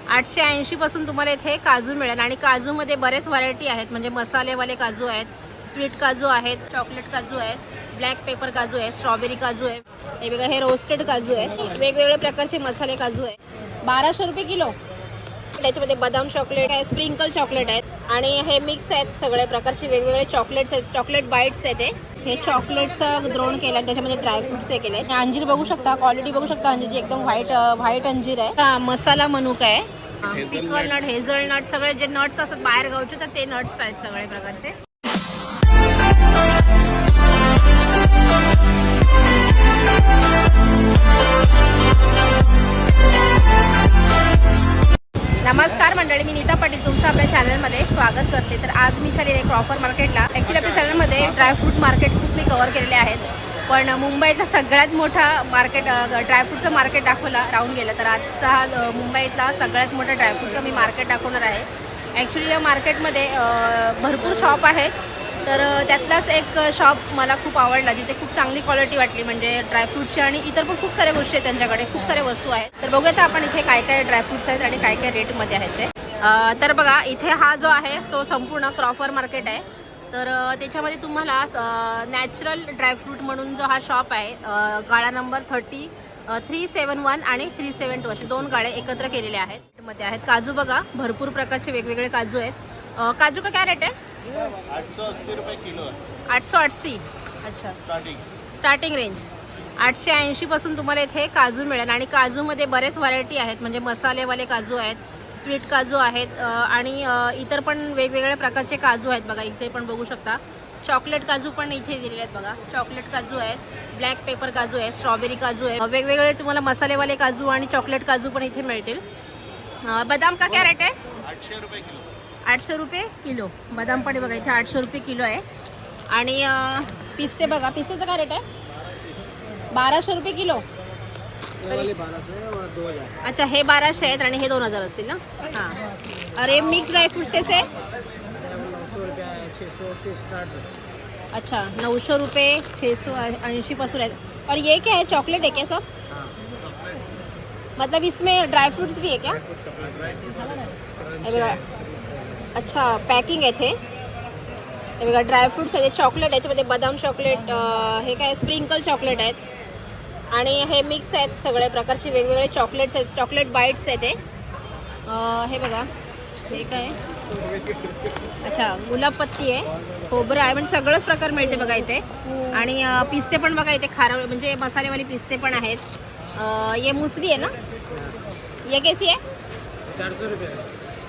880 पासून तुम्हाला इथे काजू मिळेल आणि काजूमध्ये बरेच व्हरायटी आहेत, म्हणजे मसालेवाले काजू आहेत, स्वीट काजू आहेत, चॉकलेट काजू आहेत, ब्लॅक पेपर काजू आहे, स्ट्रॉबेरी काजू आहे, हे बघा हे रोस्टेड काजू आहे, वेगवेगळे प्रकारचे मसाले काजू आहे. 1200 रुपये किलो. त्याच्यामध्ये बदाम चॉकलेट आहे, स्प्रिंकल चॉकलेट आहेत आणि हे मिक्स आहेत सगळ्या प्रकारचे वेगवेगळे चॉकलेट्स आहेत, चॉकलेट बाईट्स आहेत. हे चॉकलेटचं द्रोण केलं, त्याच्यामध्ये ड्रायफ्रुट्स हे केले. अंजीर बघू शकता, क्वालिटी बघू शकता अंजीरची, एकदम व्हाईट अंजीर आहे. मसाला मनुका आहे, पिकल नट, हेझलनट, सगळे जे नट्स असतात बाहेर गावचे तर ते नट्स आहेत सगळे प्रकारचे. नमस्कार मंडळी, मी नीता पाटील तुमचं आपल्या चॅनलमध्ये स्वागत करते. तर आज मी झालेले क्रॉफर मार्केटला. ॲक्च्युली आपल्या चॅनलमध्ये ड्रायफ्रूट मार्केट खूप मी कव्हर केलेले आहेत, पण मुंबईचा सगळ्यात मोठा मार्केट ड्रायफ्रूटचं मार्केट दाखवला राहून गेलं. तर आजचा हा मुंबईतला सगळ्यात मोठा ड्रायफ्रूटचं मी मार्केट दाखवणार आहे. ॲक्च्युली या मार्केटमध्ये भरपूर शॉप आहेत, तर त्यातलाच एक शॉप मला खूप आवडला, जिथे खूप चांगली क्वालिटी वाटली, म्हणजे ड्रायफ्रूटची आणि इतर पण खूप साऱ्या गोष्टी आहेत त्यांच्याकडे, खूप साऱ्या वस्तू आहेत. तर बघूयात आपण इथे काय काय ड्रायफ्रूट्स आहेत आणि काय काय रेटमध्ये आहेत ते. तर बघा इथे हा जो आहे तो संपूर्ण क्रॉफर मार्केट आहे. तर त्याच्यामध्ये तुम्हाला नॅचरल ड्रायफ्रूट म्हणून जो हा शॉप आहे, गाळा नंबर 371 आणि 372 असे दोन गाळे एकत्र केलेले आहेत. मध्ये आहेत काजू, बघा भरपूर प्रकारचे वेगवेगळे काजू आहेत. काजू का काय रेट आहे? 880 रुपये किलो. 880. अच्छा, स्टार्टिंग रेंज 880 पासून तुम्हाला इथे काजू मिळेल आणि काजूमध्ये बरेच व्हरायटी आहेत, म्हणजे मसालेवाले काजू आहेत, स्वीट काजू आहेत आणि इतर पण वेगवेगळ्या प्रकारचे काजू आहेत. बघा इथे पण बघू शकता चॉकलेट काजू पण इथे दिलेले आहेत. बघा चॉकलेट काजू आहेत, ब्लॅक पेपर काजू आहे, स्ट्रॉबेरी काजू आहे, वेगवेगळे तुम्हाला मसालेवाले काजू आणि चॉकलेट काजू पण इथे मिळतील. बदाम का काय रेट आहे? 800 रुपये किलो. 800 रुपये किलो. बदाम पण बघा इथे 800 रुपये किलो आहे. आणि पिस्ते बघा, पिस्तेचं काय रेट आहे? 1200 रुपये किलो. अच्छा, हे 1200 आहेत आणि हे 2000 असतील ना. हां, अरे मिक्स ड्राई फ्रूट्स कैसे? अच्छा, 900 रुपये 680 पासून आहेत. और ये क्या है, चॉकलेट है क्या सब? मतलब इसमें ड्राई फ्रूट्स भी है क्या? हे बघा, अच्छा पॅकिंग आहे ते. हे बघा ड्रायफ्रूट्स आहेत, चॉकलेट, याच्यामध्ये बदाम चॉकलेट, हे काय स्प्रिंकल चॉकलेट आहेत आणि हे मिक्स आहेत सगळ्या प्रकारचे वेगवेगळे चॉकलेट्स आहेत, चॉकलेट बाईट्स आहेत ते. हे बघा हे काय, अच्छा गुलाबपत्ती आहे, खोबरं आहे, म्हणजे सगळंच प्रकार मिळते बघा इथे. आणि पिस्ते पण बघा इथे, खारा म्हणजे मसालेवाले पिस्ते पण आहेत. ये मुसली आहे ना, ये कैसी आहे? 400 रुपये.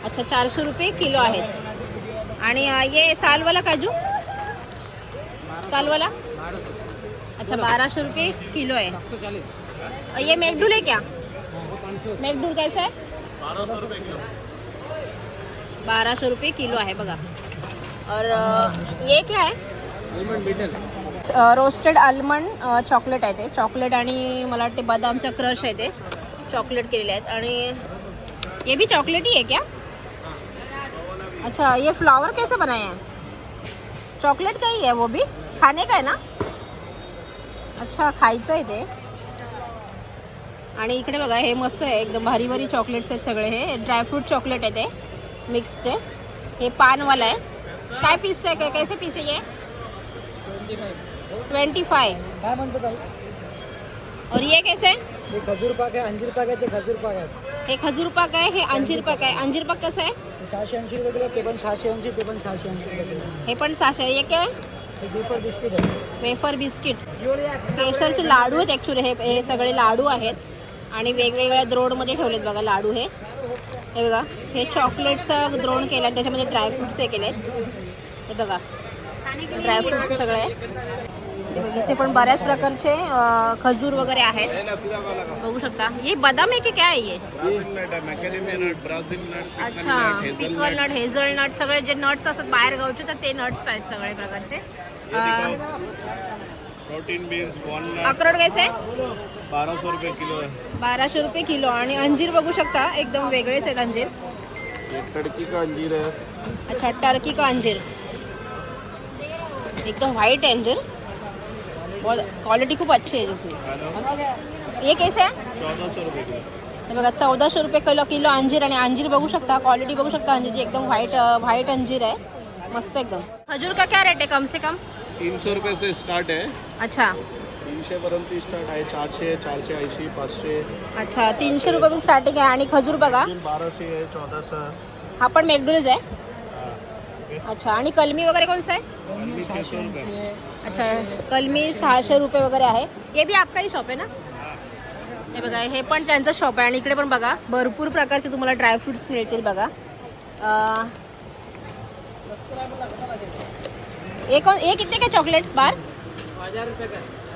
अच्छा, 400 रुपये किलो आहेत. आणि ये सालवाला काजू, सालवाला अच्छा 1200 रुपये किलो है. 740. ये मेघडूल है क्या? मेघडूल कैसा है? 1200 रुपये किलो. 1200 रुपये किलो आहे बघा. और ये क्या है? Almond beetle. Roasted almond chocolate आहे ते, चॉकलेट आणि मला वाटते बदामचा क्रश आहे ते, चॉकलेट केलेले आहेत. आणि ये भी चॉकलेट ही है क्या? अच्छा, ये फ्लावर कैसे बनाए हैं? चॉकलेट का ही है, वो भी खाने का है ना? अच्छा, खायचं आहे ते. आणि इकडे बघा हे मस्त आहे, एकदम भारी भारी चॉकलेट्स आहेत सगळे. हे ड्रायफ्रूट चॉकलेट आहे ते मिक्सचे. हे पानवाला आहे. काय पीस आहे, काय कैसे पीस आहे? 25. काय म्हणतो ताई? और ये कैसे? हे खजूर पाक आहे, अंजीर पाक आहे, ते खजूर पाक आहे. हे खजूर पाक आहे, हे अंजीर पाक आहे. अंजीर पाक कसं आहे? 680 रुपये किलो, ते पण 680, ते पण 680 रुपये किलो. हे पण 600. हे काय? हे वेफर बिस्किट आहे. वेफर बिस्किट, केशरचे लाडू आहेत. ॲक्च्युली हे सगळे लाडू आहेत आणि वेगवेगळ्या द्रोणमध्ये ठेवलेत बघा लाडू. हे बघा हे चॉकलेटचं द्रोण केलं आणि त्याच्यामध्ये ड्रायफ्रूट्स हे केले आहेत. हे बघा ड्रायफ्रूट्स सगळे आहे. इथे पण बऱ्याच प्रकारचे खजूर वगैरे आहेत, बघू शकता. ये बदाम आहे की काय आहे? ये अच्छा, पिकल नट, हेझलनट, सगळे जे नट्स असतात बाहेर गावचे तर ते नट्स आहेत सगळे प्रकारचे. Protein beans, walnut. अक्रोड कैसे? 1200 रुपये किलो है. 1200 रुपये किलो. आणि अंजीर बघू शकता, एकदम वेगळेच आहेत अंजीर. ये टर्की का अंजीर है. अच्छा, टर्की का अंजीर, एकदम व्हाइट है अंजीर, क्वालिटी खूप अच्छी है जैसे. ये कैसे है? 1400 रुपये किलो. हे बघा 1400 रुपये किलो अंजीर. आणि अंजीर बघू शकता, क्वालिटी बघू शकता अंजीरची, एकदम व्हाईट अंजीर आहे, मस्त एकदम. खजूर का क्या रेट है कम से कम? 300 रुपये से स्टार्ट है. अच्छा 300 पर्यंत स्टार्ट आहे. 400, 480, 500. अच्छा 300 रुपये स्टार्टिंग आहे. आणि खजूर बघा 1200 आहे, 1400. हा पण मॅकडोनल्ड आहे. अच्छा आणि कलमी वगैरे कोणतं आहे? 600 रुपये. अच्छा कलमी 600 रुपये वगैरे आहे. हे बी आपका ही शॉप आहे ना? हे बघा हे पण त्यांचं शॉप आहे. आणि इकडे पण बघा भरपूर प्रकारचे तुम्हाला ड्रायफ्रुट्स मिळतील बघा. ये कितने का चॉकलेट बार?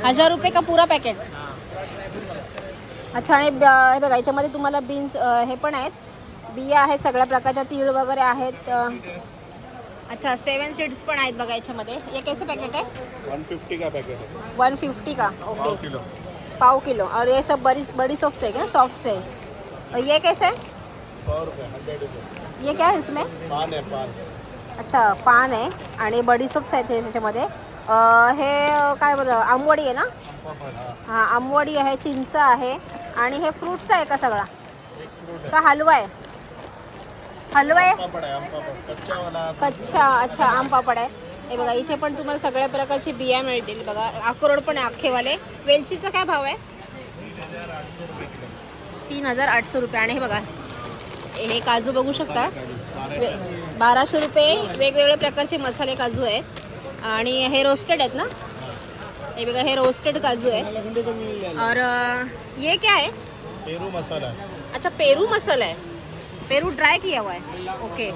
1000 रुपये का पूरा पॅकेट? अच्छा. आणि हे बघा याच्यामध्ये तुम्हाला बीन्स हे पण आहेत, बिया आहेत, सगळ्या प्रकारच्या तीळ वगैरे आहेत. अच्छा 7 सीड्स पण आहेत बघा याच्यामध्ये. ये कैसे पैकेट है? 150 का पैकेट है. 150 का. Okay kilo. पाव किलो. और ये सब बड़ी सॉफ्ट है क्या? सॉफ्ट से. और ये कैसे है? 100 रुपये, 100 रुपये. ये क्या है इसमें? पान है, पान. अच्छा पान आहे आणि बडी सोप्स आहेत हे त्याच्यामध्ये. हे काय बरं आंबवडी आहे ना? हां आंबवडी आहे, चिंच आहे. आणि हे फ्रूट्स आहे का सगळा का हलवा आहे? हलवा आहे कच्चा. अच्छा आम पापड आहे. हे बघा इथे पण तुम्हाला सगळ्या प्रकारची बिया मिळतील बघा. अक्रोड पण आहे अख्खेवाले. वेलचीचा काय भाव आहे? 3800 रुपये. आणि हे बघा हे काजू बघू शकता 1200 रुपये. वेगवेगळ्या प्रकारचे मसाले काजू आहेत. आणि हे रोस्टेड आहेत ना? हे बघा हे रोस्टेड काजू आहे. और ये क्या है? पेरू मसाला. अच्छा पेरू मसाला है, पेरू ड्राय किया हुआ है. ओके.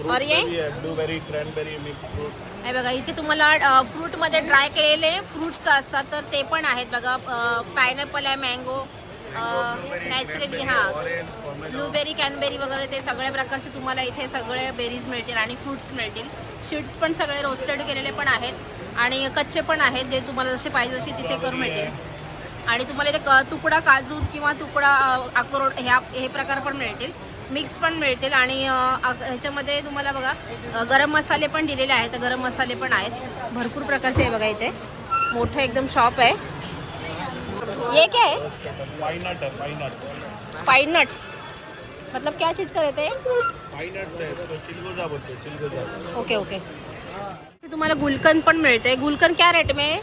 और ये ब्लूबेरी, क्रॅनबेरी, मिक्स फ्रूट. हे बघा इथे तुम्हाला फ्रूटमध्ये ड्राय केलेले फ्रूट्स असतात तर ते पण आहेत बघा. पायनॅपल आहे, मँगो, नॅचरली हां ब्लूबेरी, कॅनबेरी वगैरे ते सगळ्या प्रकारचे तुम्हाला इथे सगळे बेरीज मिळतील आणि फ्रूट्स मिळतील. शीड्स पण सगळे रोस्टेड केलेले पण आहेत आणि कच्चे पण आहेत, जे तुम्हाला जसे पाहिजे तसे तिथे करून मिळतील. आणि तुम्हाला इथे तुकडा काजू किंवा तुकडा अक्रोड हे प्रकार पण मिळतील, मिक्स पण मिळतील. आणि ह्याच्यामध्ये तुम्हाला बघा गरम मसाले पण दिलेले आहेत, तर गरम मसाले पण आहेत भरपूर प्रकारचे आहे बघा. इथे मोठं एकदम शॉप आहे. ये क्या है? पाइनट है, पाइन नट्स मतलब क्या चीज़ का रहते हैं? पाइनट्स है, इसको चिलगोजा बोलते हैं, चिलगोजा. Okay okay. तुम्हाला गुलकंद पण मिळते. गुलकंद क्या रेट में है?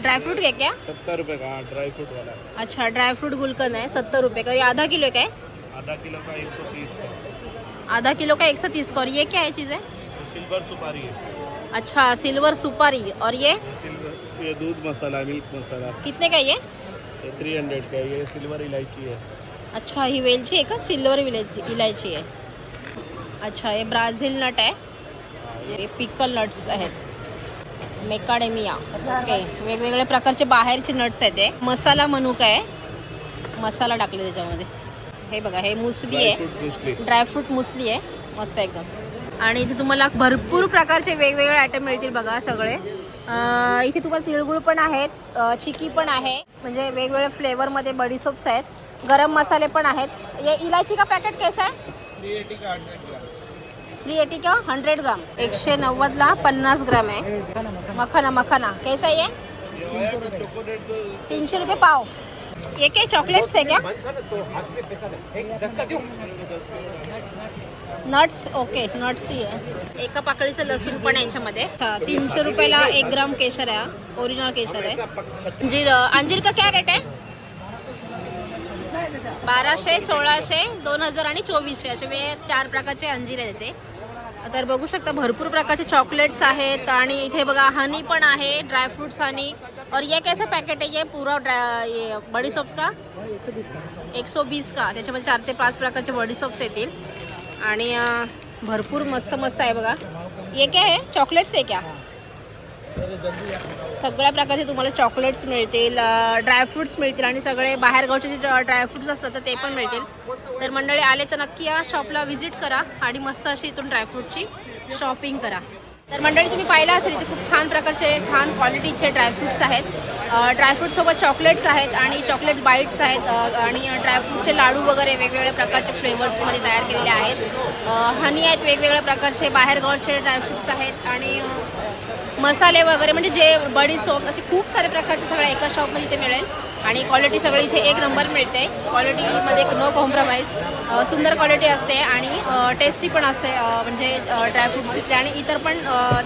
ड्रायफ्रूट है क्या? 70 रुपये का. हाँ ड्राई फ्रूट वाला है. अच्छा ड्रायफ्रूट गुलकंद है 70 रुपये का. ये आधा किलो का है? आधा किलो का 130 का. आधा किलो का 130 का. और ये क्या है चीज़ है? सिल्वर सुपारी है. अच्छा सिल्वर सुपारी. और ये सिल्वर, ये दूध मसाला, मिल्क मसाला. कितने का ये? ये 300 का. ये सिल्वर इलायची है. अच्छा ही वेलची आहे का? सिल्वर इलायची आहे. अच्छा हे ब्राझील नट आहे. हे पिकल नट्स आहेत, मेकाडेमिया. ओके वेगवेगळ्या प्रकारचे बाहेरचे नट्स आहेत. हे मसाला मनुका आहे, मसाला टाकले त्याच्यामध्ये. हे बघा हे मुसली आहे, ड्रायफ्रूट मुसली आहे, मस्त एकदम. आणि इथे तुम्हाला भरपूर प्रकारचे वेगवेगळे आयटम मिळतील बघा सगळे. इथे तुम्हाला तिळगुळ पण आहेत, चिकी पण आहे, म्हणजे वेगवेगळ्या फ्लेवरमध्ये बडीसोप्स आहेत, गरम मसाले पण आहेत. ये इलायची का पॅकेट कैसा आहे? 380 का 100 ग्राम. 380 का 100 ग्राम. 190ला 50 ग्राम आहे. मखाना कैसा आहे? 300 रुपये पाव. ये क्या चॉकलेट्स है क्या? नट्स. ओके नट्स ही आहे. एका पाकळीचं लसूण पण आहे याच्यामध्ये. 300 रुपयाला 1 ग्राम केशर आहे, ओरिजिनल केशर आहे. अंजीर का क्या रेट आहे? 1200, 1600, 2000 आणि 2400 असे 4 प्रकारचे अंजीर आहेत इथे. तर बघू शकता भरपूर प्रकारचे चॉकलेट्स आहेत. आणि इथे बघा हनी पण आहे, ड्रायफ्रूट्स हनी. और ये कैसे पैकेट है? ये पूरा ये बडी सोप्स का 120 का. त्याच्यामध्ये 4 ते 5 प्रकारचे बडी सोप्स येतील. आणि भरपूर मस्त मस्त आहे बघा. ये क्या है? चॉकलेट्स आहे क्या? सगळ्या प्रकारचे तुम्हाला चॉकलेट्स मिळतील, ड्रायफ्रूट्स मिळतील. आणि सगळे बाहेरगावचे जे ड्रायफ्रूट्स असतात तर ते पण मिळतील. तर मंडळी आले तर नक्की या शॉपला व्हिजिट करा आणि मस्त अशी इथून ड्रायफ्रूटची शॉपिंग करा. तर मंडळी तुम्ही पाहिलं असेल इथे खूप छान प्रकारचे छान क्वालिटीचे ड्रायफ्रूट्स आहेत. ड्रायफ्रूटसोबत चॉकलेट्स आहेत आणि चॉकलेट बाईट्स आहेत. आणि ड्रायफ्रूटचे लाडू वगैरे वेगवेगळ्या प्रकारचे फ्लेवर्समध्ये तयार केलेले आहेत. हनी आहेत, वेगवेगळ्या प्रकारचे बाहेरगावचे ड्रायफ्रूट्स आहेत. आणि मसाले वगैरे म्हणजे जे बडी सोप असे खूप सारे प्रकारचे सगळ्या एका शॉपमध्ये इथे मिळेल. आणि क्वालिटी सगळी इथे एक नंबर मिळते. क्वालिटीमध्ये नो कॉम्प्रोमाइज. सुंदर क्वालिटी असते आणि टेस्टी पण असते. म्हणजे ड्रायफ्रुट्स तिथले आणि इतर पण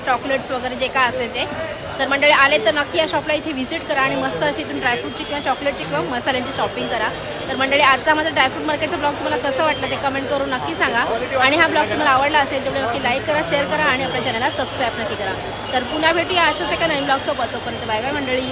चॉकलेट्स वगैरे जे काय असेल ते. तर मंडळी आले तर नक्की या शॉपला इथे व्हिजिट करा आणि मस्त अशी इथून ड्रायफ्रूटची किंवा चॉकलेटची किंवा मसाल्यांची शॉपिंग करा. तर मंडळी आजचा माझा ड्रायफ्रूट मार्केटचा ब्लॉग तुम्हाला कसं वाटलं ते कमेंट करून नक्की सांगा. आणि हा ब्लॉग तुम्हाला आवडला असेल तर नक्की लाईक करा, शेअर करा आणि आपल्या चॅनलला सबस्क्राईब नक्की करा. तर पुन्हा भेटूया अशाच एका नवीन ब्लॉगसोबत. तोपर्यंत बाय बाय मंडळी.